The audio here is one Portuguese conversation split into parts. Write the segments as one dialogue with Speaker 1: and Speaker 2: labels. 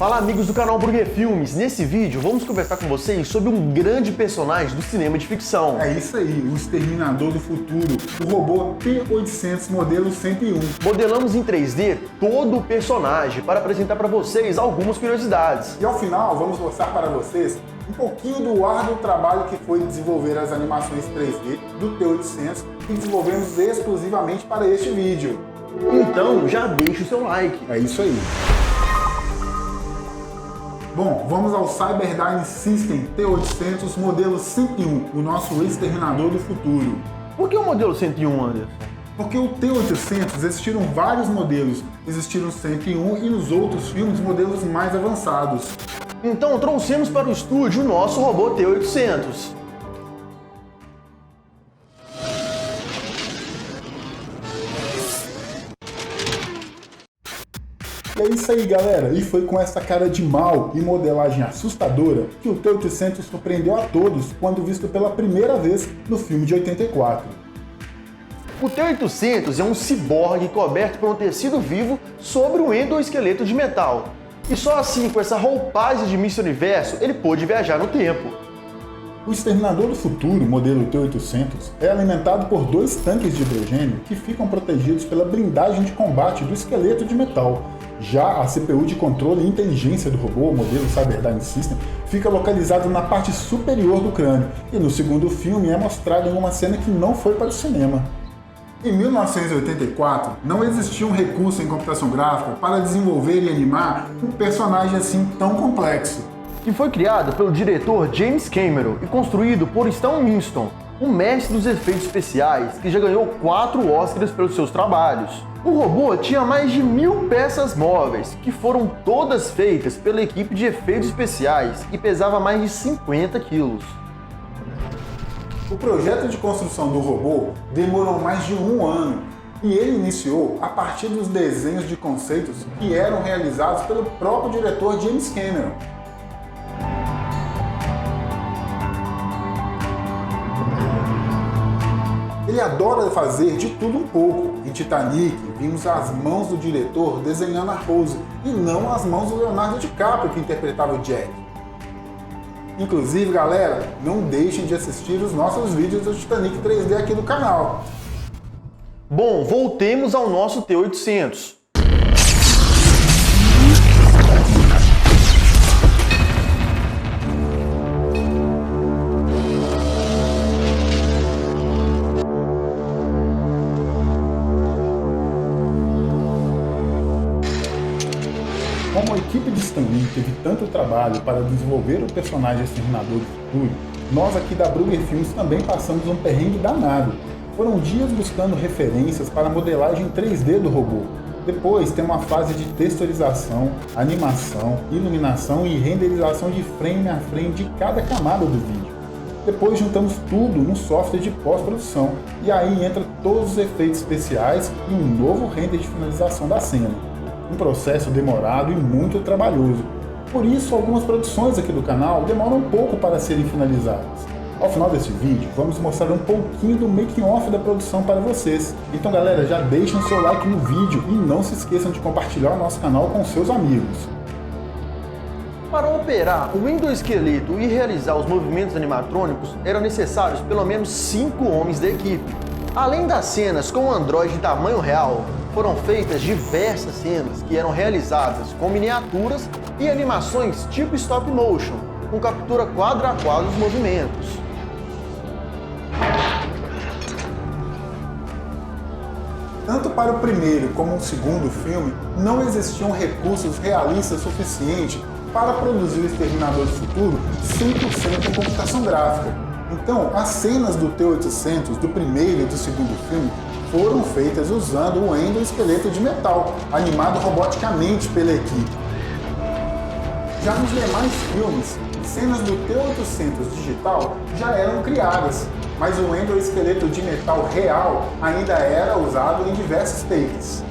Speaker 1: Fala amigos do canal Burger Filmes, nesse vídeo vamos conversar com vocês sobre um grande personagem do cinema de ficção.
Speaker 2: É isso aí, o Exterminador do Futuro, o robô T-800 modelo 101.
Speaker 1: Modelamos em 3D todo o personagem para apresentar para vocês algumas curiosidades.
Speaker 2: E ao final vamos mostrar para vocês um pouquinho do árduo trabalho que foi desenvolver as animações 3D do T-800 que desenvolvemos exclusivamente para este vídeo.
Speaker 1: Então já deixa o seu like.
Speaker 2: É isso aí. Bom, vamos ao Cyberdyne System T-800 modelo 101, o nosso Exterminador do Futuro.
Speaker 1: Por que o modelo 101, Anderson?
Speaker 2: Porque o T-800 existiram vários modelos, existiram 101 e nos outros filmes modelos mais avançados.
Speaker 1: Então trouxemos para o estúdio o nosso robô T-800.
Speaker 2: E é isso aí, galera, e foi com essa cara de mal e modelagem assustadora que o T-800 surpreendeu a todos quando visto pela primeira vez no filme de 84.
Speaker 1: O T-800 é um ciborgue coberto por um tecido vivo sobre um endoesqueleto de metal. E só assim, com essa roupagem de Mr. Universo, ele pôde viajar no tempo.
Speaker 2: O Exterminador do Futuro, modelo T-800, é alimentado por dois tanques de hidrogênio que ficam protegidos pela blindagem de combate do esqueleto de metal. Já a CPU de controle e inteligência do robô, modelo Cyberdyne System, fica localizado na parte superior do crânio, e no segundo filme é mostrado em uma cena que não foi para o cinema. Em 1984, não existia um recurso em computação gráfica para desenvolver e animar um personagem assim tão complexo.
Speaker 1: Que foi criado pelo diretor James Cameron e construído por Stan Winston, um mestre dos efeitos especiais que já ganhou 4 Oscars pelos seus trabalhos. O robô tinha mais de 1000 peças móveis, que foram todas feitas pela equipe de efeitos especiais e pesava mais de 50 quilos.
Speaker 2: O projeto de construção do robô demorou mais de 1 ano e ele iniciou a partir dos desenhos de conceitos que eram realizados pelo próprio diretor James Cameron. Ele adora fazer de tudo um pouco. Em Titanic, vimos as mãos do diretor desenhando a Rose e não as mãos do Leonardo DiCaprio, que interpretava o Jack. Inclusive, galera, não deixem de assistir os nossos vídeos do Titanic 3D aqui no canal.
Speaker 1: Bom, voltemos ao nosso T-800.
Speaker 2: Como a equipe de Stan Lee teve tanto trabalho para desenvolver o personagem Exterminador do Futuro, nós aqui da Burger Filmes também passamos um perrengue danado. Foram dias buscando referências para a modelagem 3D do robô. Depois tem uma fase de texturização, animação, iluminação e renderização de frame a frame de cada camada do vídeo. Depois juntamos tudo num software de pós-produção e aí entra todos os efeitos especiais e um novo render de finalização da cena. Um processo demorado e muito trabalhoso. Por isso, algumas produções aqui do canal demoram um pouco para serem finalizadas. Ao final desse vídeo, vamos mostrar um pouquinho do making-off da produção para vocês. Então, galera, já deixem seu like no vídeo e não se esqueçam de compartilhar o nosso canal com seus amigos.
Speaker 1: Para operar o endoesqueleto e realizar os movimentos animatrônicos, eram necessários pelo menos 5 homens da equipe. Além das cenas com o androide em tamanho real, foram feitas diversas cenas que eram realizadas com miniaturas e animações tipo stop motion, com captura quadro a quadro dos movimentos.
Speaker 2: Tanto para o primeiro como o segundo filme, não existiam recursos realistas suficientes para produzir o Exterminador do Futuro 100% em computação gráfica. Então, as cenas do T-800, do primeiro e do segundo filme, foram feitas usando um endoesqueleto de metal, animado roboticamente pela equipe. Já nos demais filmes, cenas do T-800 digital já eram criadas, mas o endoesqueleto de metal real ainda era usado em diversos takes.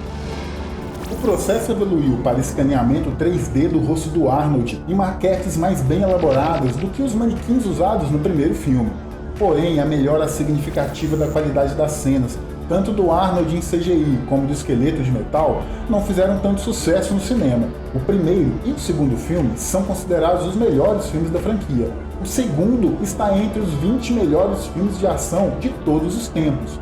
Speaker 2: O processo evoluiu para escaneamento 3D do rosto do Arnold e maquetes mais bem elaboradas do que os manequins usados no primeiro filme. Porém, a melhora significativa da qualidade das cenas tanto do Arnold em CGI como do Esqueleto de Metal, não fizeram tanto sucesso no cinema. O primeiro e o segundo filme são considerados os melhores filmes da franquia. O segundo está entre os 20 melhores filmes de ação de todos os tempos.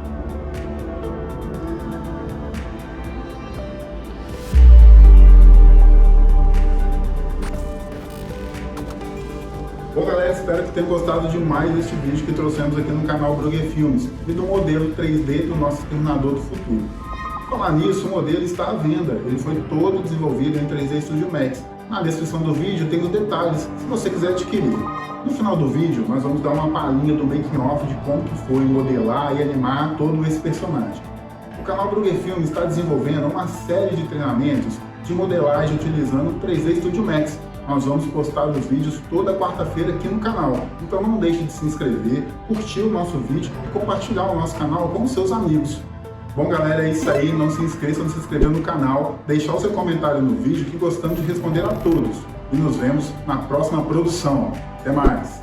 Speaker 2: Bom, galera, espero que tenham gostado demais deste vídeo que trouxemos aqui no canal Brugger Filmes e do modelo 3D do nosso Exterminador do Futuro. Falar nisso, o modelo está à venda, ele foi todo desenvolvido em 3D Studio Max. Na descrição do vídeo tem os detalhes, se você quiser adquirir. No final do vídeo, nós vamos dar uma palhinha do making-off de como que foi modelar e animar todo esse personagem. O canal Brugger Filmes está desenvolvendo uma série de treinamentos de modelagem utilizando o 3D Studio Max. Nós vamos postar os vídeos toda quarta-feira aqui no canal, então não deixe de se inscrever, curtir o nosso vídeo e compartilhar o nosso canal com seus amigos. Bom, galera, é isso aí, não se esqueçam de se inscrever no canal, deixar o seu comentário no vídeo que gostamos de responder a todos. E nos vemos na próxima produção. Até mais!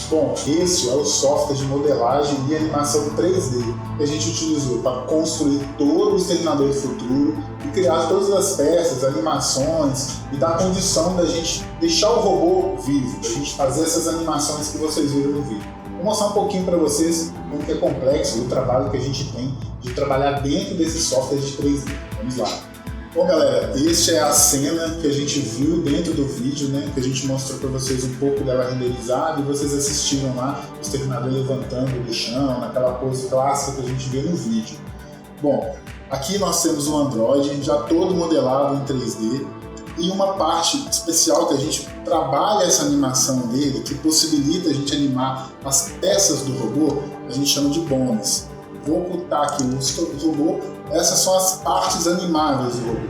Speaker 3: Bom, esse é o software de modelagem e animação 3D que a gente utilizou para construir todo o Exterminador do Futuro e criar todas as peças, animações e dar condição da gente deixar o robô vivo, da gente fazer essas animações que vocês viram no vídeo. Vou mostrar um pouquinho para vocês como que é complexo o trabalho que a gente tem de trabalhar dentro desse software de 3D. Vamos lá! Bom, galera, esta é a cena que a gente viu dentro do vídeo, né? Que a gente mostrou para vocês um pouco dela renderizada e vocês assistiram lá o Exterminador levantando do chão, naquela pose clássica que a gente vê no vídeo. Bom, aqui nós temos um Android já todo modelado em 3D e uma parte especial que a gente trabalha essa animação dele, que possibilita a gente animar as peças do robô, a gente chama de bones. Vou ocultar aqui o robô. Essas são as partes animáveis do robô.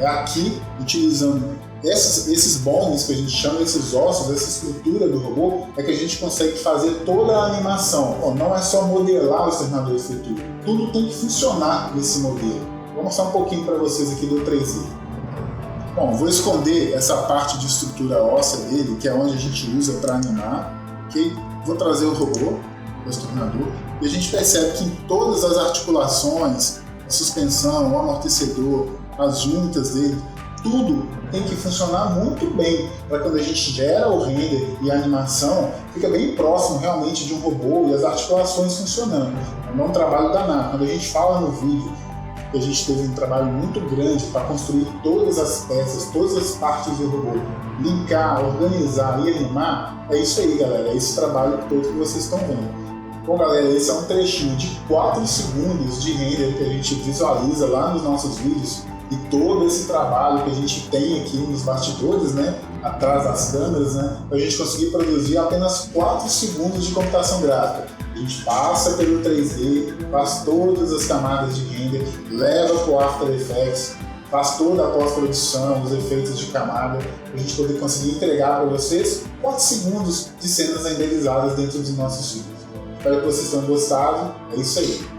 Speaker 3: É aqui, utilizando esses bones que a gente chama, esses ossos, essa estrutura do robô, é que a gente consegue fazer toda a animação. Bom, não é só modelar o Exterminador do Futuro. Tudo tem que funcionar nesse modelo. Vou mostrar um pouquinho para vocês aqui do 3D. Bom, vou esconder essa parte de estrutura óssea dele, que é onde a gente usa para animar. Okay? Vou trazer o robô, o Exterminador, e a gente percebe que em todas as articulações, a suspensão, o amortecedor, as juntas dele, tudo tem que funcionar muito bem para quando a gente gera o render e a animação, fica bem próximo realmente de um robô e as articulações funcionando. É um trabalho danado. Quando a gente fala no vídeo que a gente teve um trabalho muito grande para construir todas as peças, todas as partes do robô, linkar, organizar e animar, é isso aí, galera, é esse trabalho todo que vocês estão vendo. Bom, galera, esse é um trechinho de 4 segundos de render que a gente visualiza lá nos nossos vídeos e todo esse trabalho que a gente tem aqui nos bastidores, né, atrás das câmeras, né, para a gente conseguir produzir apenas 4 segundos de computação gráfica. A gente passa pelo 3D, faz todas as camadas de render, leva para o After Effects, faz toda a pós-produção, os efeitos de camada, para a gente poder conseguir entregar para vocês 4 segundos de cenas renderizadas dentro dos nossos vídeos. Espero que vocês tenham gostado. É isso aí.